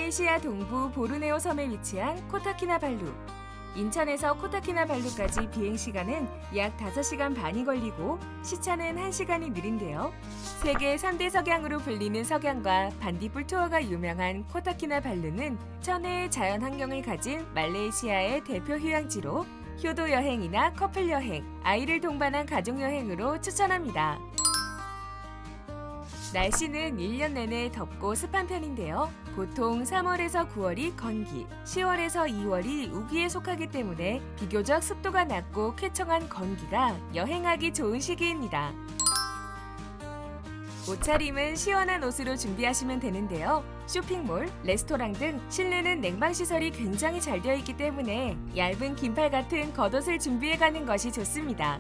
말레이시아 동부 보르네오 섬에 위치한 코타키나발루. 인천에서 코타키나발루까지 비행시간은 약 5시간 반이 걸리고 시차는 1시간이 느린데요. 세계 3대 석양으로 불리는 석양과 반딧불 투어가 유명한 코타키나발루는 천혜의 자연 환경을 가진 말레이시아의 대표 휴양지로 효도 여행이나 커플 여행, 아이를 동반한 가족 여행으로 추천합니다. 날씨는 1년 내내 덥고 습한 편인데요. 보통 3월에서 9월이 건기, 10월에서 2월이 우기에 속하기 때문에 비교적 습도가 낮고 쾌청한 건기가 여행하기 좋은 시기입니다. 옷차림은 시원한 옷으로 준비하시면 되는데요. 쇼핑몰, 레스토랑 등 실내는 냉방시설이 굉장히 잘 되어 있기 때문에 얇은 긴팔 같은 겉옷을 준비해가는 것이 좋습니다.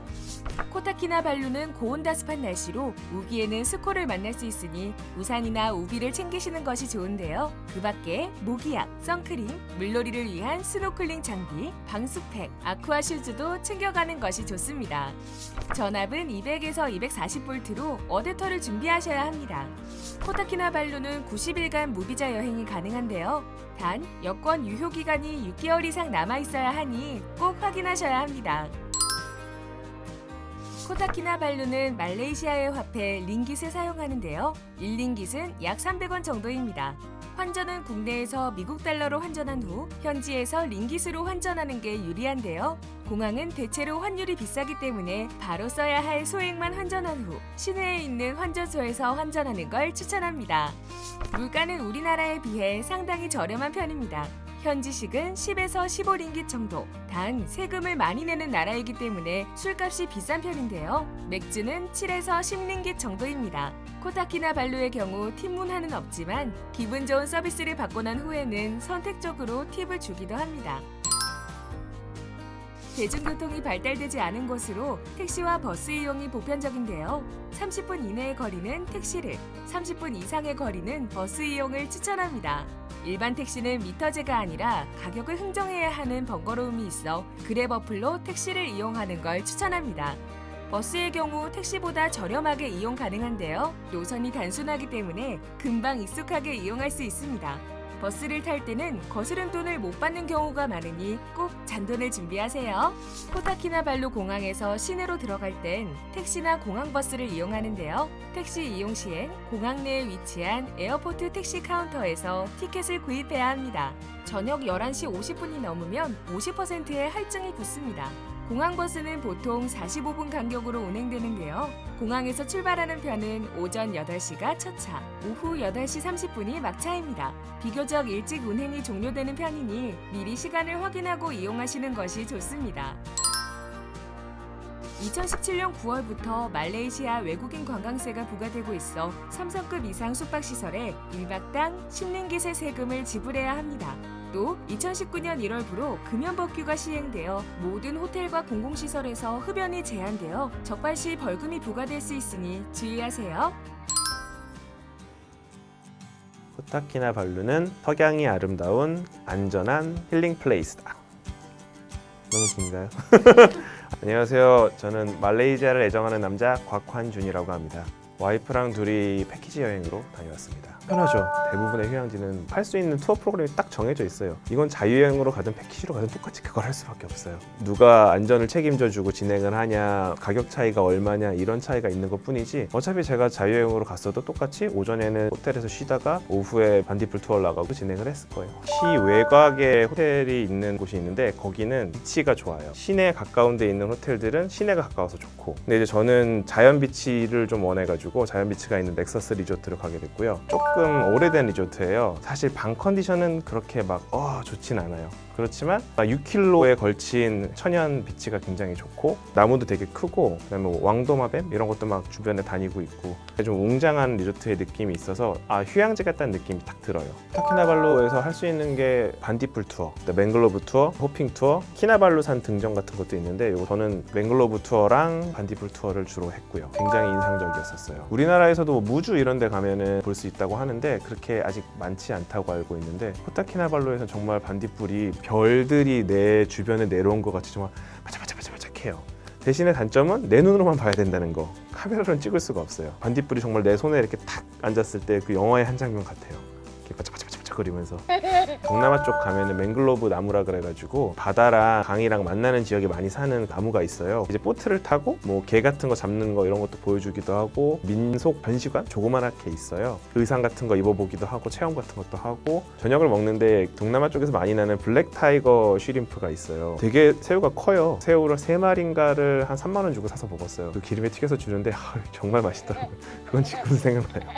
코타키나발루는 고온다습한 날씨로 우기에는 스코를 만날 수 있으니 우산이나 우비를 챙기시는 것이 좋은데요. 그 밖에 모기약, 선크림, 물놀이를 위한 스노클링 장비, 방수팩, 아쿠아 슈즈도 챙겨가는 것이 좋습니다. 전압은 200에서 240V로 어댑터를 준비하셔야 합니다. 코타키나발루는 90일간 무비자 여행이 가능한데요. 단, 여권 유효 기간이 6개월 이상 남아있어야 하니 꼭 확인하셔야 합니다. 코타키나발루는 말레이시아의 화폐 링깃을 사용하는데요. 1링깃은 약 300원 정도입니다. 환전은 국내에서 미국 달러로 환전한 후 현지에서 링깃으로 환전하는 게 유리한데요. 공항은 대체로 환율이 비싸기 때문에 바로 써야 할 소액만 환전한 후 시내에 있는 환전소에서 환전하는 걸 추천합니다. 물가는 우리나라에 비해 상당히 저렴한 편입니다. 현지식은 10에서 15링깃 정도. 단 세금을 많이 내는 나라이기 때문에 술값이 비싼 편인데요. 맥주는 7에서 10링깃 정도입니다. 코타키나발루의 경우 팁 문화는 없지만 기분 좋은 서비스를 받고 난 후에는 선택적으로 팁을 주기도 합니다. 대중교통이 발달되지 않은 곳으로 택시와 버스 이용이 보편적인데요. 30분 이내의 거리는 택시를, 30분 이상의 거리는 버스 이용을 추천합니다. 일반 택시는 미터제가 아니라 가격을 흥정해야 하는 번거로움이 있어 그랩 어플로 택시를 이용하는 걸 추천합니다. 버스의 경우 택시보다 저렴하게 이용 가능한데요. 노선이 단순하기 때문에 금방 익숙하게 이용할 수 있습니다. 버스를 탈 때는 거스른 돈을 못 받는 경우가 많으니 꼭 잔돈을 준비하세요. 코타키나발루 공항에서 시내로 들어갈 땐 택시나 공항버스를 이용하는데요. 택시 이용 시엔 공항 내에 위치한 에어포트 택시 카운터에서 티켓을 구입해야 합니다. 저녁 11시 50분이 넘으면 50%의 할증이 붙습니다. 공항버스는 보통 45분 간격으로 운행되는데요. 공항에서 출발하는 편은 오전 8시가 첫 차, 오후 8시 30분이 막차입니다. 비교적 일찍 운행이 종료되는 편이니 미리 시간을 확인하고 이용하시는 것이 좋습니다. 2017년 9월부터 말레이시아 외국인 관광세가 부과되고 있어 3성급 이상 숙박시설에 1박당 10링깃의 세금을 지불해야 합니다. 또 2019년 1월부로 금연법규가 시행되어 모든 호텔과 공공시설에서 흡연이 제한되어 적발 시 벌금이 부과될 수 있으니 주의하세요. 코타키나발루는 석양이 아름다운 안전한 힐링 플레이스다. 너무 긴가요? 안녕하세요. 저는 말레이시아를 애정하는 남자 곽환준이라고 합니다. 와이프랑 둘이 패키지 여행으로 다녀왔습니다. 편하죠. 대부분의 휴양지는 할 수 있는 투어 프로그램이 딱 정해져 있어요. 이건 자유여행으로 가든 패키지로 가든 똑같이 그걸 할 수밖에 없어요. 누가 안전을 책임져주고 진행을 하냐, 가격 차이가 얼마냐 이런 차이가 있는 것 뿐이지 어차피 제가 자유여행으로 갔어도 똑같이 오전에는 호텔에서 쉬다가 오후에 반딧불 투어 나가고 진행을 했을 거예요. 시 외곽에 호텔이 있는 곳이 있는데 거기는 비치가 좋아요. 시내에 가까운 데 있는 호텔들은 시내가 가까워서 좋고, 근데 이제 저는 자연 비치를 좀 원해가지고 자연 비치가 있는 넥서스 리조트를 가게 됐고요. 조금 오래된 리조트예요. 사실 방 컨디션은 그렇게 막 좋진 않아요. 그렇지만 6km에 걸친 천연 비치가 굉장히 좋고 나무도 되게 크고, 그다음에 왕도마뱀 이런 것도 막 주변에 다니고 있고 좀 웅장한 리조트의 느낌이 있어서 휴양지 같다는 느낌이 딱 들어요. 코타키나발루에서 할 수 있는 게 반딧불 투어, 맹글로브 투어, 호핑 투어, 키나발루산 등정 같은 것도 있는데 저는 맹글로브 투어랑 반딧불 투어를 주로 했고요. 굉장히 인상적이었었어요. 우리나라에서도 무주 이런 데 가면은 볼 수 있다고 하는데 그렇게 아직 많지 않다고 알고 있는데 코타키나발루에서 정말 반딧불이 별들이 내 주변에 내려온 것 같이 정말 반짝반짝반짝해요. 대신에 단점은 내 눈으로만 봐야 된다는 거. 카메라로는 찍을 수가 없어요. 반딧불이 정말 내 손에 이렇게 탁 앉았을 때 그 영화의 한 장면 같아요. 이렇게 반짝반짝반짝 헉헉거리면서. 동남아 쪽 가면은 맹글로브 나무라 그래가지고 바다랑 강이랑 만나는 지역에 많이 사는 나무가 있어요. 이제 보트를 타고 뭐 개 같은 거 잡는 거 이런 것도 보여주기도 하고, 민속 전시관 조그만하게 있어요. 의상 같은 거 입어보기도 하고 체험 같은 것도 하고. 저녁을 먹는데 동남아 쪽에서 많이 나는 블랙 타이거 쉬림프가 있어요. 되게 새우가 커요. 새우를 3마리인가를 한 3만 원 주고 사서 먹었어요. 그 기름에 튀겨서 주는데 정말 맛있더라고요. 그건 지금도 생각나요.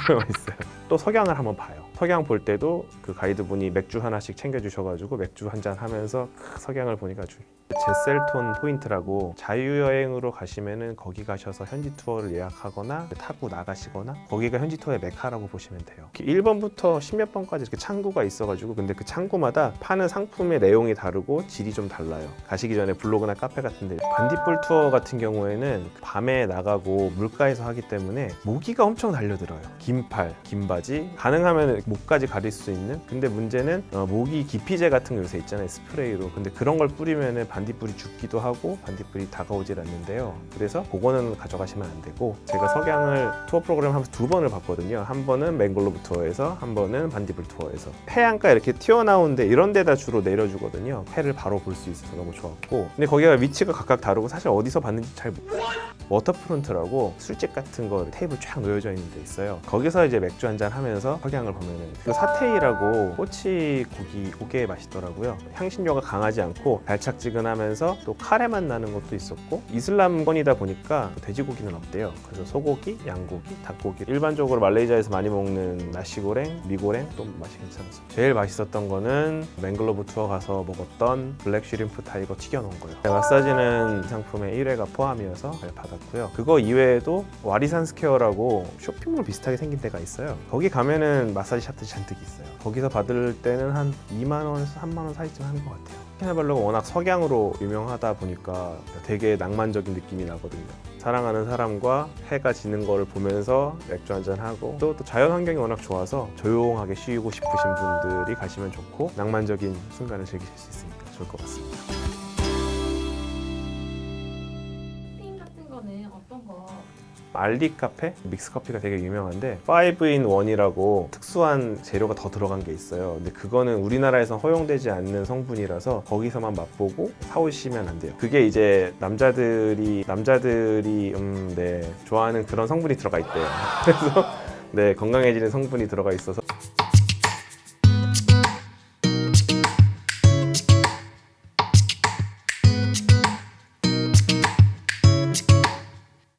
정말 맛있어요. 또 석양을 한번 봐요. 석양 볼 때도 그 가이드분이 맥주 하나씩 챙겨주셔가지고 맥주 한잔 하면서 석양을 보니까 아주. 제셀톤 포인트라고 자유여행으로 가시면은 거기 가셔서 현지 투어를 예약하거나 타고 나가시거나, 거기가 현지 투어의 메카라고 보시면 돼요. 1번부터 10몇 번까지 이렇게 창구가 있어가지고, 근데 그 창구마다 파는 상품의 내용이 다르고 질이 좀 달라요. 가시기 전에 블로그나 카페 같은 데. 반딧불 투어 같은 경우에는 밤에 나가고 물가에서 하기 때문에 모기가 엄청 달려들어요. 긴 팔, 긴 바지, 가능하면 목까지 가릴 수 있는. 근데 문제는 모기 기피제 같은 거 요새 있잖아요, 스프레이로. 근데 그런 걸 뿌리면은 반딧불이 죽기도 하고 반딧불이 다가오질 않는데요. 그래서 그거는 가져가시면 안 되고, 제가 석양을 투어 프로그램 하면서 2번을 봤거든요. 한 번은 맹글로브 투어에서, 한 번은 반딧불 투어에서. 해안가 이렇게 튀어나온데 이런 데다 주로 내려주거든요. 해를 바로 볼 수 있어서 너무 좋았고, 근데 거기가 위치가 각각 다르고 사실 어디서 봤는지 잘 워터프론트라고 술집 같은 거 테이블 쫙 놓여져 있는 데 있어요. 거기서 이제 맥주 한잔 하면서 석양을 보면은, 그 사테이라고 꼬치 고기 맛있더라고요. 향신료가 강하지 않고 달짝지근하면서 또 카레 맛 나는 것도 있었고, 이슬람권이다 보니까 돼지고기는 없대요. 그래서 소고기, 양고기, 닭고기, 일반적으로 말레이시아에서 많이 먹는 나시고랭, 미고랭 또 맛이 괜찮았어요. 제일 맛있었던 거는 맹글로브 투어 가서 먹었던 블랙 쉬림프 타이거 튀겨놓은 거예요. 마사지는 상품에 1회가 포함이어서 잘 받았고요. 그거 이외에도 와리산 스퀘어라고 쇼핑몰 비슷하게 생긴 데가 있어요. 거기 가면은 마사지 샵들이 잔뜩 있어요. 거기서 받을 때는 한 2만 원에서 3만 원 사이쯤 하는 것 같아요. 키나발루가 워낙 석양으로 유명하다 보니까 되게 낭만적인 느낌이 나거든요. 사랑하는 사람과 해가 지는 거를 보면서 맥주 한잔 하고, 또 자연 환경이 워낙 좋아서 조용하게 쉬고 싶으신 분들이 가시면 좋고, 낭만적인 순간을 즐기실 수 있으니까 좋을 것 같습니다. 쇼핑 같은 거는 어떤 거? 알리 카페? 믹스 커피가 되게 유명한데 5in1이라고 특수한 재료가 더 들어간 게 있어요. 근데 그거는 우리나라에서 허용되지 않는 성분이라서 거기서만 맛보고 사오시면 안 돼요. 그게 이제 남자들이 좋아하는 그런 성분이 들어가 있대요. 그래서 건강해지는 성분이 들어가 있어서